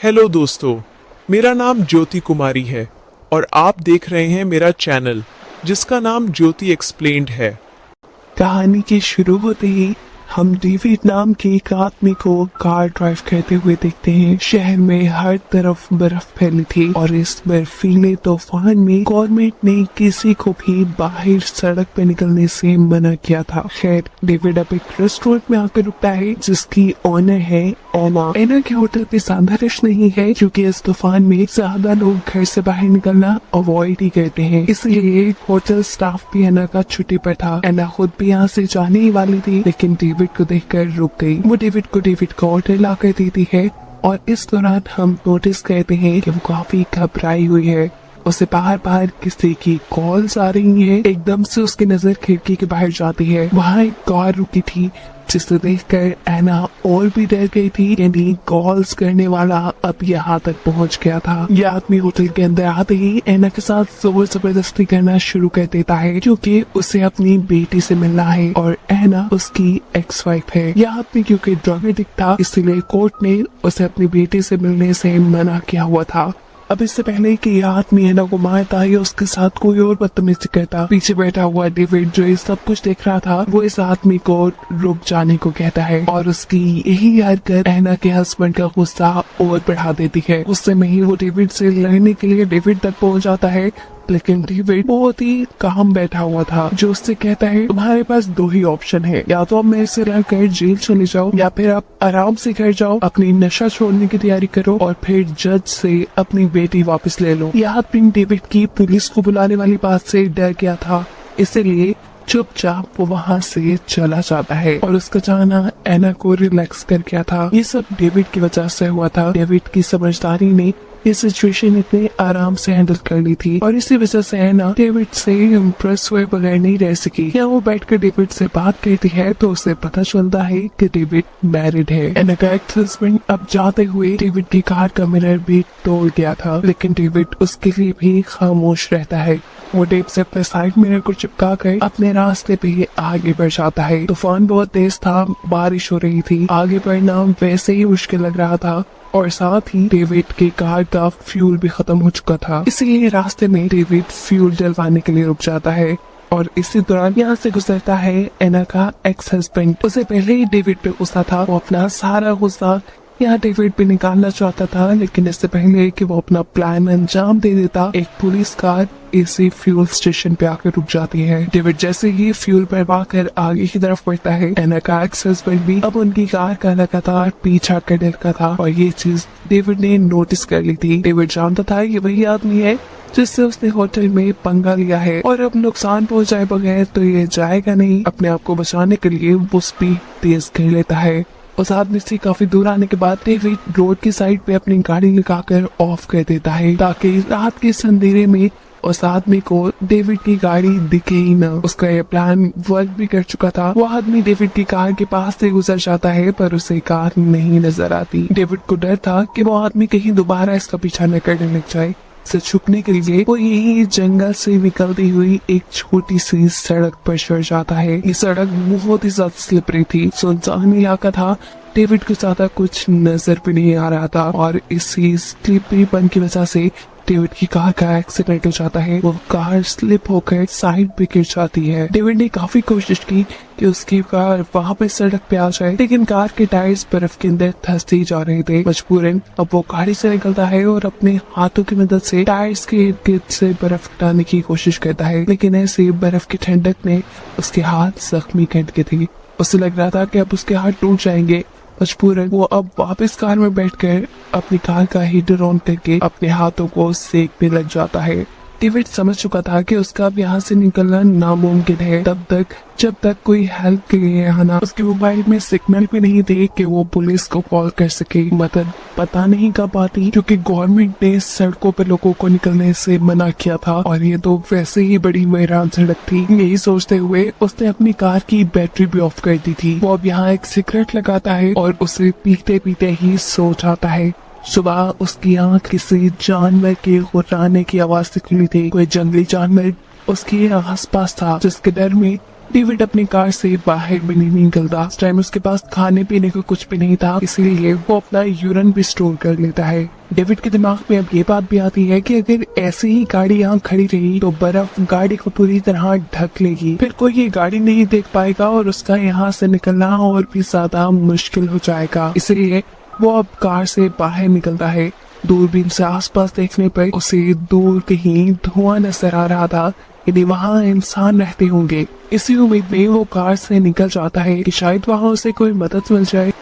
Hello दोस्तों, मेरा नाम ज्योति कुमारी है और आप देख रहे हैं मेरा चैनल जिसका नाम ज्योति एक्सप्लेन्ड है। कहानी के शुरू होते ही हम डेविड नाम के एक आदमी को कार ड्राइव करते हुए देखते हैं। शहर में हर तरफ बर्फ फैली थी और इस बर्फीले तूफान में गवर्नमेंट ने किसी को भी बाहर सड़क पे निकलने से मना किया था। खैर, डेविड अब एक रेस्टोरेंट में आकर रुकता है जिसकी ओनर है एना। एना के होटल पे ज्यादा रश नहीं है क्योंकि इस तूफान में ज्यादा लोग घर से बाहर निकलना अवॉइड ही करते हैं, इसलिए होटल स्टाफ भी एना का छुट्टी पर था। एना खुद भी यहाँ से जाने ही वाली थी लेकिन डेविड को देखकर रुक गई। वो डेविड को ऑर्डर ला कर देती है और इस दौरान हम नोटिस करते हैं कि वो काफी घबराई हुई है। उसे बाहर बाहर किसी की कॉल्स आ रही है। एकदम से उसकी नजर खिड़की के बाहर जाती है। वहाँ एक कार रुकी थी जिसे देखकर एना और भी डर गई थी, यानी कॉल्स करने वाला अब यहाँ तक पहुँच गया था। यह आदमी होटल के अंदर आते ही एना के साथ जोर जबरदस्ती करना शुरू कर देता है क्योंकि उसे अपनी बेटी से मिलना है और एना उसकी एक्स वाइफ है। यह आदमी क्योंकि ड्रग एडिक्ट था इसलिए कोर्ट ने उसे अपनी बेटी से मिलने से मना किया हुआ था। अब इससे पहले कि यह आदमी एना को मारता या उसके साथ कोई और बदतमीजी करता, पीछे बैठा हुआ डेविड जो ये सब कुछ देख रहा था वो इस आदमी को रुक जाने को कहता है और उसकी यही हरकत एना के हस्बैंड का गुस्सा और बढ़ा देती है। गुस्से में ही वो डेविड से लड़ने के लिए डेविड तक पहुंच जाता है, लेकिन डेविड बहुत ही काम बैठा हुआ था जो उससे कहता है तुम्हारे पास दो ही ऑप्शन है, या तो आप मेरे से लड़कर जेल चले जाओ या फिर आप आराम से घर जाओ, अपनी नशा छोड़ने की तैयारी करो और फिर जज से अपनी बेटी वापस ले लो। यह आदमी डेविड की पुलिस को बुलाने वाली बात से डर गया था, इसलिए चुपचाप वो वहाँ से चला जाता है और उसका जाना एना को रिलैक्स कर गया था। ये सब डेविड की वजह से हुआ था। डेविड की समझदारी ने ये सिचुएशन इतने आराम से हैंडल कर ली थी और इसी वजह से एना डेविड से इम्प्रेस हुए बगैर नहीं रह सकी। या वो बैठकर डेविड से बात करती है तो उसे पता चलता है कि डेविड मैरिड है। एना का एक्स हस्बैंड अब जाते हुए डेविड की कार का मिरर भी तोड़ गया था, लेकिन डेविड उसके लिए भी खामोश रहता है। वो डेव से अपने साइड मिरर को चिपका कर अपने रास्ते पे आगे बढ़ जाता है। तूफान बहुत तेज था, बारिश हो रही थी, आगे बढ़ना वैसे ही मुश्किल लग रहा था और साथ ही डेविड की कार का फ्यूल भी खत्म हो चुका था, इसीलिए रास्ते में डेविड फ्यूल डलवाने के लिए रुक जाता है और इसी दौरान यहाँ से गुजरता है एना का एक्स हस्बैंड। उसे पहले ही डेविड पे गुस्सा था, वो अपना सारा गुस्सा यहाँ डेविड पे निकालना चाहता था, लेकिन इससे पहले कि वो अपना प्लान अंजाम दे देता एक पुलिस कार इसी फ्यूल स्टेशन पे आकर रुक जाती है। डेविड जैसे ही फ्यूल भरवा कर आगे की तरफ बढ़ता है, एना का एक्स हस्बैंड भी अब उनकी कार का लगातार पीछा कर रखा था और ये चीज डेविड ने नोटिस कर ली थी। डेविड जानता था ये वही आदमी है जिससे उसने होटल में पंगा लिया है और अब नुकसान पहुंचाए बगैर तो ये जाएगा नहीं। अपने आप को बचाने के लिए वो स्पीड तेज कर लेता है। उस आदमी से काफी दूर आने के बाद डेविड रोड की साइड पे अपनी गाड़ी लगाकर ऑफ कर देता है ताकि रात के अंधेरे में उस आदमी को डेविड की गाड़ी दिखे ही न। उसका ये प्लान वर्क भी कर चुका था। वो आदमी डेविड की कार के पास से गुजर जाता है पर उसे कार नहीं नजर आती। डेविड को डर था कि वो आदमी कहीं दोबारा इसका पीछा न करने लग जाए। से छुपने के लिए वो यही जंगल से निकलती हुई एक छोटी सी सड़क पर चढ़ जाता है। ये सड़क बहुत ही ज्यादा स्लिपरी थी, सुनसान इलाका था, डेविड को ज्यादा कुछ नजर भी नहीं आ रहा था और इसी स्लिपरीपन की वजह से डेविड की कार का एक्सीडेंट हो जाता है। वो कार स्लिप होकर साइड पे गिर जाती है। डेविड ने काफी कोशिश की कि उसकी कार वहाँ पे सड़क पे आ जाए, लेकिन कार के टायर्स बर्फ के अंदर धंसते ही जा रहे थे। मजबूरन अब वो गाड़ी से निकलता है और अपने हाथों की मदद से टायर्स के इर्द गिर्द से बर्फ हटाने की कोशिश करता है, लेकिन ऐसे बर्फ की ठंडक ने उसके हाथ जख्मी कर दिए थे। उसे लग रहा था कि अब उसके हाथ टूट जाएंगे। मजबूरन वो अब वापस कार में बैठकर अपनी कार का हीटर ऑन करके अपने हाथों को सेकने लग जाता है। डेविड समझ चुका था कि उसका अब यहाँ से निकलना नामुमकिन है जब तक कोई हेल्प के लिए आना। उसके मोबाइल में सिग्नल भी नहीं थे कि वो पुलिस को कॉल कर सके। मदद पता नहीं कब आती क्योंकि गवर्नमेंट ने सड़कों पर लोगों को निकलने से मना किया था और ये तो वैसे ही बड़ी वीरान सड़क थी। यही सोचते हुए उसने अपनी कार की बैटरी भी ऑफ कर दी थी। वो अब यहाँ एक सिगरेट लगाता है और उसे पीते पीते ही सो जाता है। सुबह उसकी आँख किसी जानवर के गुर्राने की आवाज से खुली थी। कोई जंगली जानवर उसके आस पास था जिसके डर में डेविड अपनी कार से बाहर भी नहीं निकलता। इस टाइम उसके पास खाने पीने को कुछ भी नहीं था, इसीलिए वो अपना यूरिन भी स्टोर कर लेता है। डेविड के दिमाग में अब ये बात भी आती है कि अगर ऐसे ही गाड़ी यहाँ खड़ी रही तो बर्फ गाड़ी को पूरी तरह ढक लेगी, फिर कोई ये गाड़ी नहीं देख पाएगा और उसका यहाँ से निकलना और भी ज्यादा मुश्किल हो जाएगा। इसलिए वो अब कार से बाहर निकलता है। दूरबीन से आसपास देखने पर उसे दूर कहीं धुआं नजर आ रहा था, यदि वहाँ इंसान रहते होंगे। इसी उम्मीद में वो कार से निकल जाता है कि शायद वहाँ उसे कोई मदद मिल जाए।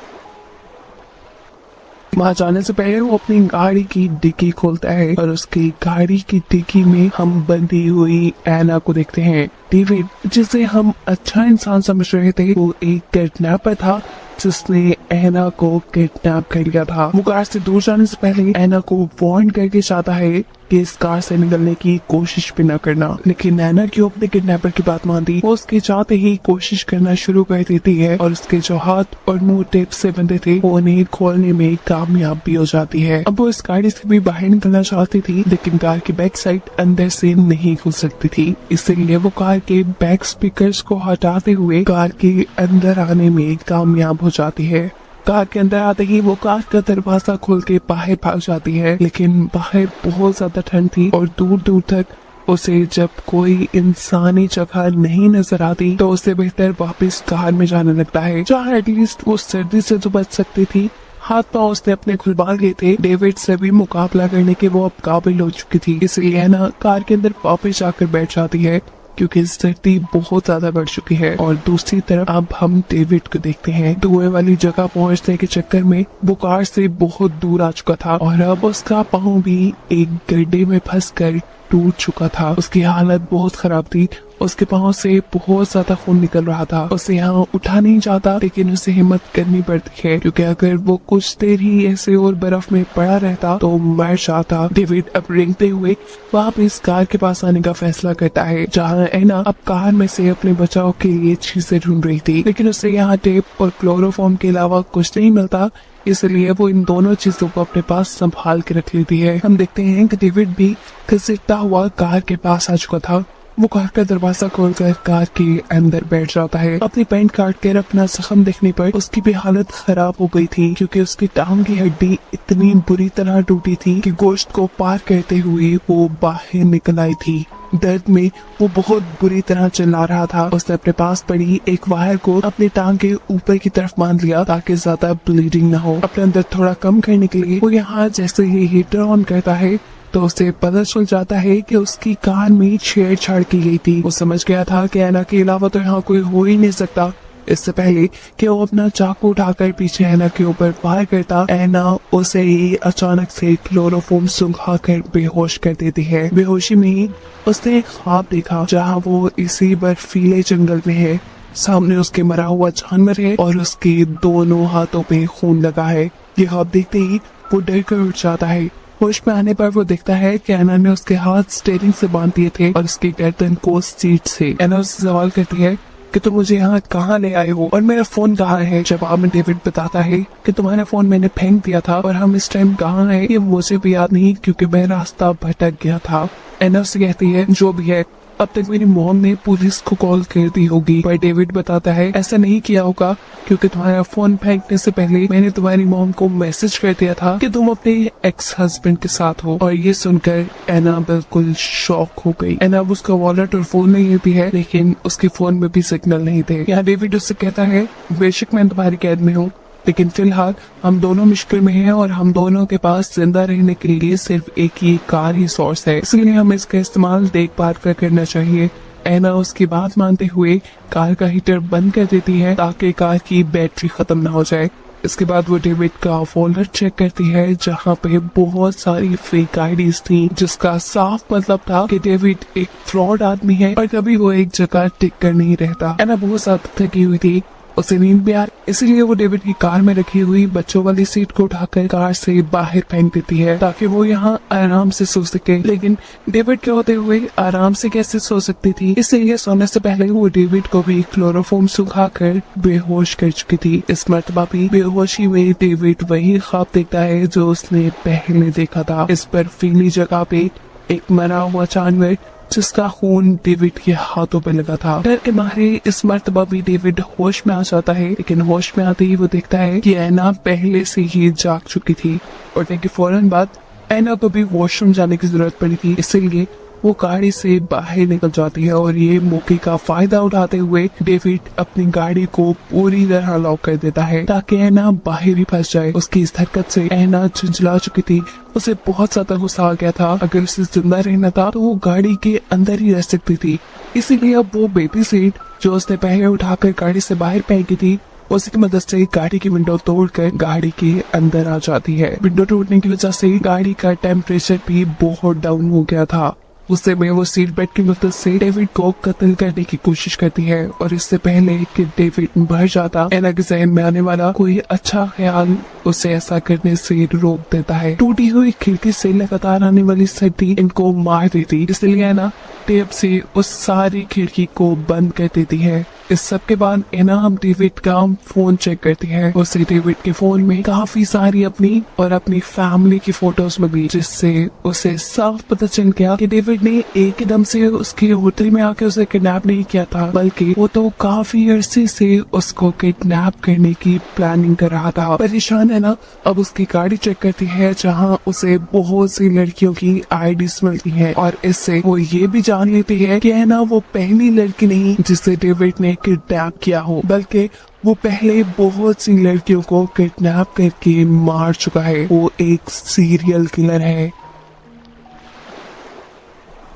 वहाँ जाने से पहले वो अपनी गाड़ी की डिक्की खोलता है और उसकी गाड़ी की डिक्की में हम बंधी हुई एना को देखते हैं। डेविड, जिसे हम अच्छा इंसान समझ रहे थे, वो एक किडनैपर था जिसने एना को किडनैप कर लिया था। वो कार से दूर जाने से पहले एना को वार्न करके चाहता है कि इस कार से निकलने की कोशिश भी न करना, लेकिन एना क्यों अपने किडनैपर की बात मानती। वो उसके चाहते ही कोशिश करना शुरू कर देती है और उसके जो हाथ और मुंह टेप से बंधे थे वो उन्हें खोलने में कामयाब भी हो जाती है। अब वो इस गाड़ी से भी बाहर निकलना चाहती थी, लेकिन कार की बैक साइड अंदर से नहीं खुल सकती थी, इसलिए वो कार के बैक स्पीकर्स को हटाते हुए कार के अंदर आने में कामयाब हो जाती है। कार के अंदर आते ही वो कार का दरवाजा खोल के बाहर भाग जाती है, लेकिन बाहर बहुत ज्यादा ठंड थी और दूर दूर तक उसे जब कोई इंसानी जगह नहीं नजर आती तो उसे बेहतर वापस कार में जाने लगता है, जहाँ एटलीस्ट वो सर्दी से तो बच सकती थी। हाथ पांव उसने अपने खुलवा लिए थे। डेविड से भी मुकाबला करने के वो अब काबिल हो चुकी थी, इसलिए ना कार के अंदर वापस जाकर बैठ जाती है क्योंकि सर्दी बहुत ज्यादा बढ़ चुकी है। और दूसरी तरफ अब हम डेविड को देखते हैं। धुएं वाली जगह पहुंचने के चक्कर में वो कार से बहुत दूर आ चुका था और अब उसका पाँव भी एक गड्ढे में फंसकर टूट चुका था। उसकी हालत बहुत खराब थी, उसके पाँव से बहुत ज्यादा खून निकल रहा था। उसे यहाँ उठा नहीं जाता, लेकिन उसे हिम्मत करनी पड़ती है क्योंकि अगर वो कुछ देर ही ऐसे और बर्फ में पड़ा रहता तो मर जाता। डेविड अब रेंगते हुए वापस कार के पास आने का फैसला करता है, जहाँ एना अब कार में से अपने बचाव के लिए चीजें ढूंढ रही थी, लेकिन उसे यहाँ टेप और क्लोरोफॉर्म के अलावा कुछ नहीं मिलता, इसलिए वो इन दोनों चीजों को अपने पास संभाल के रख लेती है। हम देखते हैं कि डेविड भी घसीटता हुआ कार के पास आ चुका था। वो कार का दरवाजा खोलकर कार के अंदर बैठ जाता है। अपनी पैंट काट कर अपना जख्म देखने पर उसकी भी हालत खराब हो गई थी क्योंकि उसकी टांग की हड्डी इतनी बुरी तरह टूटी थी कि गोश्त को पार करते हुए वो बाहर निकल आई थी। दर्द में वो बहुत बुरी तरह चिल्ला रहा था। उसने अपने पास पड़ी एक वायर को अपनी टांग के ऊपर की तरफ बांध लिया ताकि ज्यादा ब्लीडिंग न हो। अपने अंदर थोड़ा कम करने के लिए वो यहाँ जैसे ही हीटर ऑन करता है तो उसे पता चल जाता है कि उसकी कार में छेड़छाड़ की गई थी। वो समझ गया था कि एना के अलावा तो यहाँ कोई हो ही नहीं सकता। इससे पहले कि वो अपना चाकू उठाकर पीछे एना के ऊपर वार करता, एना उसे ही अचानक से क्लोरोफॉर्म सुंघाकर बेहोश कर देती है। बेहोशी में ही उसने एक ख्वाब देखा जहाँ वो इसी बर्फीले जंगल में है। सामने उसके मरा हुआ जानवर है और उसके दोनों हाथों पे खून लगा है। ये ख्वाब देखते ही वो डर कर उठ जाता है। होश में आने पर वो देखता है कि एना ने उसके हाथ स्टीयरिंग से बांध दिए थे और उसकी गर्दन को सीट से। एना उससे सवाल करती है कि तुम मुझे यहाँ कहाँ ले आए हो और मेरा फोन कहाँ है। जवाब में डेविड बताता है कि तुम्हारा फोन मैंने फेंक दिया था और हम इस टाइम कहाँ हैं ये मुझे भी याद नहीं क्योंकि मैं रास्ता भटक गया था। एना उससे कहती है जो भी है अब तक मेरी मॉम ने पुलिस को कॉल कर दी होगी, पर डेविड बताता है ऐसा नहीं किया होगा क्योंकि तुम्हारा फोन फेंकने से पहले मैंने तुम्हारी मॉम को मैसेज कर दिया था कि तुम अपने एक्स हस्बैंड के साथ हो। और ये सुनकर एना बिल्कुल शॉक हो गई। एना उसका वॉलेट और फोन ले लेती है, लेकिन उसके फोन में भी सिग्नल नहीं थे। यहाँ डेविड उससे कहता है बेशक मैं तुम्हारी कैद में हूँ, लेकिन फिलहाल हम दोनों मुश्किल में हैं और हम दोनों के पास जिंदा रहने के लिए सिर्फ एक ही कार ही सोर्स है, इसलिए हमें इसका इस्तेमाल देखभाल कर करना चाहिए। एना उसकी बात मानते हुए कार का हीटर बंद कर देती है ताकि कार की बैटरी खत्म ना हो जाए। इसके बाद वो डेविड का वॉलेट चेक करती है जहाँ पे बहुत सारी फेक आईडीज थी, जिसका साफ मतलब था कि डेविड एक फ्रॉड आदमी है और कभी वो एक जगह टिक कर नहीं रहता। एना बहुत ज्यादा थकी हुई थी, उसे नींद भी आ रही, इसलिए वो डेविड की कार में रखी हुई बच्चों वाली सीट को उठाकर कार से बाहर फेंक देती है ताकि वो यहाँ आराम से सो सके। लेकिन डेविड के होते हुए आराम से कैसे सो सकती थी, इसलिए सोने से पहले वो डेविड को भी क्लोरोफॉर्म सुखाकर बेहोश कर चुकी थी। इस मर्तबा भी बेहोशी में डेविड वही ख्वाब देखता है जो उसने पहले देखा था। इस बर्फीली जगह पे एक मरा हुआ जानवर जिसका खून डेविड के हाथों पे लगा था। डर के मारे इस मर्तबा भी डेविड होश में आ जाता है, लेकिन होश में आते ही वो देखता है कि ऐना पहले से ही जाग चुकी थी और के फौरन बाद ऐना को भी वॉशरूम जाने की जरूरत पड़ी थी, इसीलिए वो गाड़ी से बाहर निकल जाती है और ये मौके का फायदा उठाते हुए डेविड अपनी गाड़ी को पूरी तरह लॉक कर देता है ताकि ऐना बाहर ही फंस जाए। उसकी इस हरकत से ऐना झुंझला चुकी थी, उसे बहुत ज्यादा गुस्सा आ गया था। अगर उसे जिंदा रहना था तो वो गाड़ी के अंदर ही रह सकती थी, इसीलिए अब वो बेबी सीट जो उसने पहले उठाकर गाड़ी से बाहर फेंकी थी उसी की मदद से गाड़ी की विंडो तोड़कर गाड़ी के अंदर आ जाती है। विंडो टूटने की वजह से गाड़ी का टेम्परेचर भी बहुत डाउन हो गया था। गुस्से में वो सीट बेल्ट की मदद से डेविड को कत्ल करने की कोशिश करती है और इससे पहले कि डेविड मर जाता, ऐना के जहन में आने वाला कोई अच्छा ख्याल उसे ऐसा करने से रोक देता है। टूटी हुई खिड़की से लगातार आने वाली सर्दी इनको मार देती, इसलिए ऐना टेप से उस सारी खिड़की को बंद कर देती है। इस सब के बाद ऐना डेविड का फोन चेक करती है। उसे डेविड के फोन में काफी सारी अपनी और अपनी फैमिली की फोटोज मिली, जिससे उसे साफ पता चल गया कि डेविड ने एकदम से उसके होटल में आके उसे किडनैप नहीं किया था, बल्कि वो तो काफी अरसे से उसको किडनैप करने की प्लानिंग कर रहा था। परेशान है ना, अब उसकी गाड़ी चेक करती है जहाँ उसे बहुत सी लड़कियों की आईडीज मिलती है और इससे वो ये भी जान लेती है कि है ना वो पहली लड़की नहीं जिसे डेविड ने किडनैप किया हो, बल्कि वो पहले बहुत सी लड़कियों को किडनैप करके मार चुका है। वो एक सीरियल किलर है।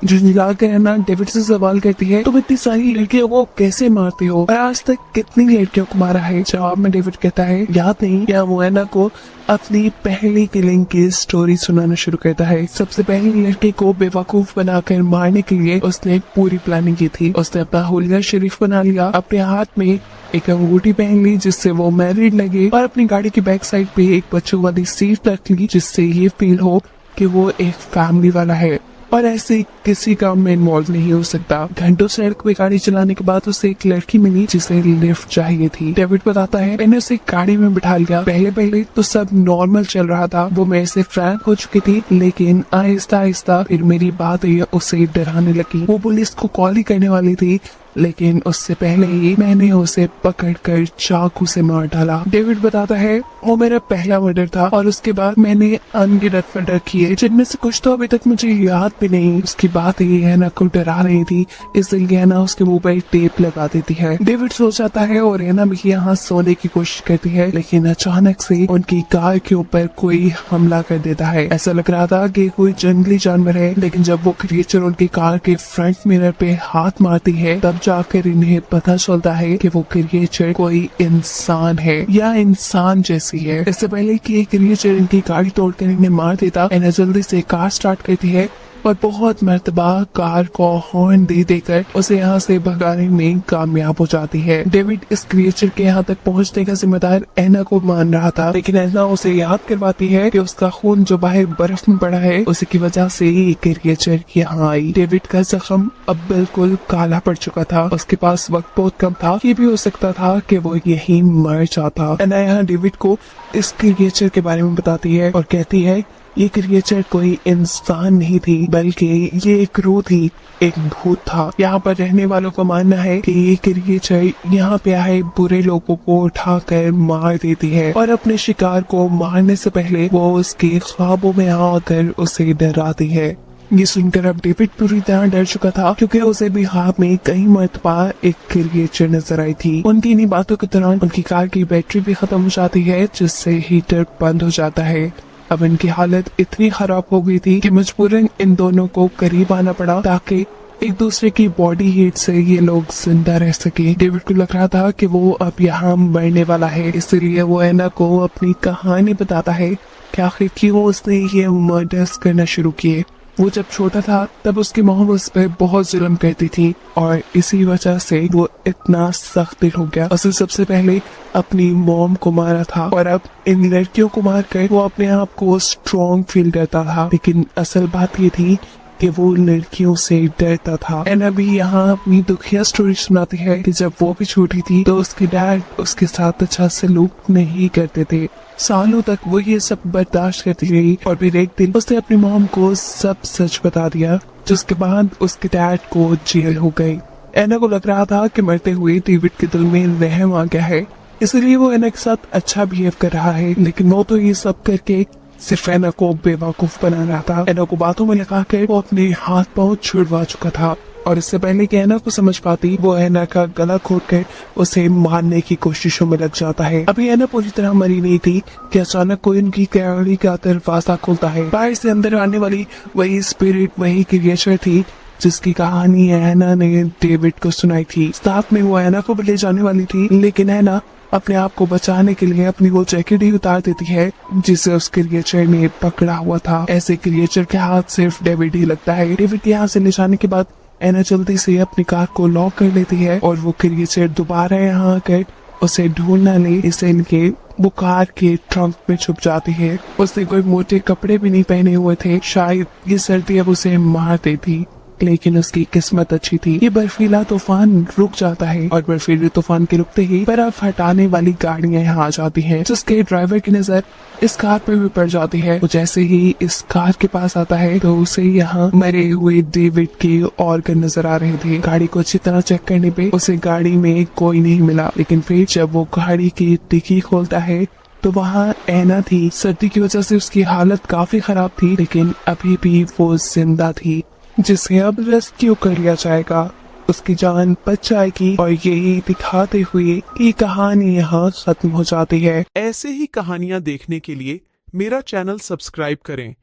झुंझलाकर ऐना डेविड से सवाल करती है, तुम इतनी सारी लड़कियों को कैसे मारते हो और आज तक कितनी लड़कियों को मारा है? जवाब में डेविड कहता है, याद नहीं क्या वो ऐना को अपनी पहली किलिंग की स्टोरी सुनाना शुरू करता है। सबसे पहली लड़के को बेवकूफ बनाकर मारने के लिए उसने पूरी प्लानिंग की थी। उसने अपना हुलिया शरीफ बना लिया, अपने हाथ में एक अंगूठी पहन ली जिससे वो मैरिड लगे और अपनी गाड़ी की बैक साइड पे एक बच्चों वाली सीट रख ली जिससे ये फील हो कि वो एक फैमिली वाला है और ऐसे किसी काम में इन्वॉल्व नहीं हो सकता। घंटों सड़क पे गाड़ी चलाने के बाद उसे एक लड़की मिली जिसे लिफ्ट चाहिए थी। डेविड बताता है, मैंने उसे गाड़ी में बिठा लिया। पहले तो सब नॉर्मल चल रहा था, वो मेरे से फ्रैंक हो चुकी थी, लेकिन आहिस्ता आहिस्ता फिर मेरी बात उसे डराने लगी। वो पुलिस को कॉल ही करने वाली थी, लेकिन उससे पहले ही मैंने उसे पकड़कर चाकू से मार डाला। डेविड बताता है, वो मेरा पहला मर्डर था और उसके बाद मैंने अनगिनत मर्डर किए, जिनमें से कुछ तो अभी तक मुझे याद भी नहीं। उसकी बात ये ऐना को डरा रही थी, इसलिए ऐना उसके मुंह पर टेप लगा देती है। डेविड सो जाता है और ऐना भी यहाँ सोने की कोशिश करती है, लेकिन अचानक से उनकी कार के ऊपर कोई हमला कर देता है। ऐसा लग रहा था कि कोई जंगली जानवर है, लेकिन जब वो क्रिएचर उनकी कार के फ्रंट मिरर पे हाथ मारती है तब जाकर इन्हें पता चलता है कि वो क्रिएचर कोई इंसान है या इंसान जैसी है। इससे पहले कि ये क्रिएचर इनकी गाड़ी तोड़कर इन्हें मार देता, ऐना जल्दी से कार स्टार्ट करती है और बहुत मर्तबा कार को हॉर्न दे देकर उसे यहाँ से भगाने में कामयाब हो जाती है। डेविड इस क्रिएचर के यहाँ तक पहुँचने का जिम्मेदार ऐना को मान रहा था, लेकिन ऐना उसे याद करवाती है कि उसका खून जो बाहर बर्फ में पड़ा है उसी की वजह से ही क्रिएचर यहाँ आई। डेविड का जख्म अब बिल्कुल काला पड़ चुका था, उसके पास वक्त बहुत कम था। ये भी हो सकता था कि वो यही मर जाता। ऐना यहाँ डेविड को इस क्रिएचर के बारे में बताती है और कहती है, ये क्रिएचर कोई इंसान नहीं थी, बल्कि ये एक रूह थी, एक भूत था। यहाँ पर रहने वालों का मानना है कि ये क्रिएचर यहाँ पे आए बुरे लोगों को उठाकर मार देती है और अपने शिकार को मारने से पहले वो उसके ख्वाबों में आकर उसे डराती है। ये सुनकर अब डेविड पूरी तरह डर चुका था, क्योंकि उसे भी ख्वाब में कई मर्तबा एक क्रिएचर नजर आई थी। उनकी इन्हीं बातों के दौरान उनकी कार की बैटरी भी खत्म हो जाती है, जिससे हीटर बंद हो जाता है। अब इनकी हालत इतनी खराब हो गई थी कि मजबूरन इन दोनों को करीब आना पड़ा ताकि एक दूसरे की बॉडी हीट से ये लोग जिंदा रह सके। डेविड को लग रहा था कि वो अब यहाँ मरने वाला है, इसलिए वो ऐना को अपनी कहानी बताता है कि आखिर क्यों उसने ये मर्डर्स करना शुरू किए। वो जब छोटा था तब उसकी मॉम उस पर बहुत जुल्म करती थी और इसी वजह से वो इतना सख्त दिल हो गया। उसे सबसे पहले अपनी मॉम को मारा था और अब इन लड़कियों को मारकर वो अपने आप को स्ट्रॉन्ग फील करता था। लेकिन असल बात ये थी कि वो लड़कियों से डरता था। एना भी यहाँ अपनी दुखिया स्टोरी सुनाती है कि जब वो भी छोटी थी तो उसके डैड उसके साथ अच्छा सलूक नहीं करते थे। सालों तक वो ये सब बर्दाश्त करती रही और फिर एक दिन उसने अपनी मॉम को सब सच बता दिया, जिसके बाद उसके डैड को जेल हो गई। एना को लग रहा था कि मरते हुए डेविड के दिल में रहम आ गया है, इसलिए वो एना के साथ अच्छा बिहेव कर रहा है, लेकिन वो तो ये सब करके सिर्फ एना को बेवकूफ बना रहा था। एना को बातों में लगा कर वो अपने हाथ पांव छुड़वा चुका था और इससे पहले कि एना को समझ पाती वो एना का गला घोट कर उसे मारने की कोशिशों में लग जाता है। अभी एना पूरी तरह मरी नहीं थी कि अचानक कोई उनकी गाड़ी का दरवाजा खुलता है। बाहर से अंदर आने वाली वही स्पिरिट, वही क्रिएचर थी जिसकी कहानी एना ने डेविड को सुनाई थी। साथ में वो एना को भी ले जाने वाली थी, लेकिन एना अपने आप को बचाने के लिए अपनी वो जैकेट ही उतार देती है जिसे उस क्रिएचर ने पकड़ा हुआ था। ऐसे क्रिएचर के हाथ सिर्फ डेविड ही लगता है। डेविड के यहाँ से ले जाने के बाद एना जल्दी से अपनी कार को लॉक कर लेती है और वो क्रिएचर दोबारा यहाँ आकर उसे ढूंढना ले इसलिए वो कार के ट्रंक में छुप जाती है। उसने कोई मोटे कपड़े भी नहीं पहने हुए थे, शायद ये सर्दी अब उसे मार देती, लेकिन उसकी किस्मत अच्छी थी। ये बर्फीला तूफान रुक जाता है और बर्फीले तूफान के रुकते ही बर्फ हटाने वाली गाड़ियां यहाँ आ जाती हैं, जिसके ड्राइवर की नजर इस कार पे भी पड़ जाती है। वो जैसे ही इस कार के पास आता है तो उसे यहाँ मरे हुए डेविड के ऑर्गन नजर आ रहे थे। गाड़ी को अच्छी तरह चेक करने पे उसे गाड़ी में कोई नहीं मिला, लेकिन फिर जब वो गाड़ी की डिक्की खोलता है तो वहाँ एना थी। सर्दी की वजह से उसकी हालत काफी खराब थी, लेकिन अभी भी वो जिंदा थी, जिसे अब रेस्क्यू कर लिया जाएगा, उसकी जान बच जाएगी। और यही दिखाते हुए ये कहानी यहाँ खत्म हो जाती है। ऐसे ही कहानियां देखने के लिए मेरा चैनल सब्सक्राइब करें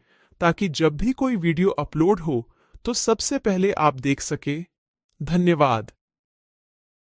ताकि जब भी कोई वीडियो अपलोड हो तो सबसे पहले आप देख सके। धन्यवाद।